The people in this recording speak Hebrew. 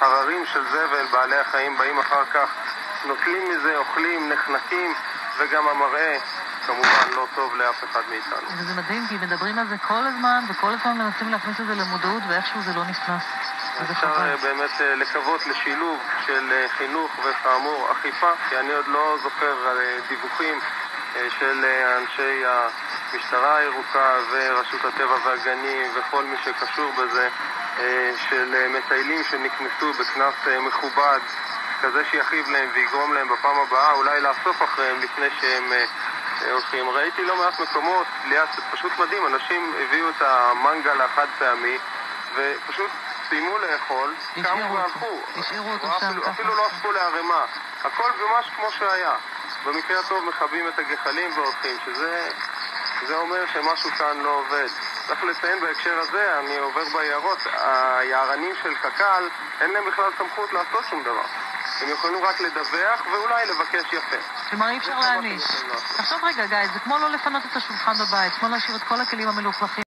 הררים של זבל, בעלי החיים באים אחר כך, נוטלים מזה, אוכלים, נחנקים, וגם המראה כמובן לא טוב לאף אחד מאיתנו. וזה מדהים, כי מדברים על זה כל הזמן, וכל הזמן מנסים להכניס את זה למודעות, ואיכשהו זה לא נכנס. אפשר באמת לקוות לשילוב של חינוך וכאמור אכיפה, כי אני עוד לא זוכר דיווחים של אנשי המשטרה הירוקה ורשות הטבע והגנים וכל מי שקשור בזה, של מטיילים שנכנסו בכנס מכובד כזה שיחיב להם ויגרום להם בפעם הבאה אולי לאסוף אחריהם לפני שהם הולכים. ראיתי לא מעט מקומות ליד, פשוט מדהים, אנשים הביאו את המנגל החד פעמי ופשוט סיימו לאכול, קמו והלכו, אפילו לא אספו להרמה, הכל ממש כמו שהיה. במקרה הטוב מכבים את הגחלים והולכים, שזה אומר שמשהו כאן לא עובד. צריך לציין בהקשר הזה, אני עובר ביערות, היערנים של קק"ל אין להם בכלל סמכות לעשות שום דבר. הם יכולים רק לדווח ואולי לבקש יפה. כלומר אי אפשר להעניש. תחשוב רגע גיא, זה כמו לא לפנות את השולחן בבית, כמו להשאיר את כל הכלים המלוכלכים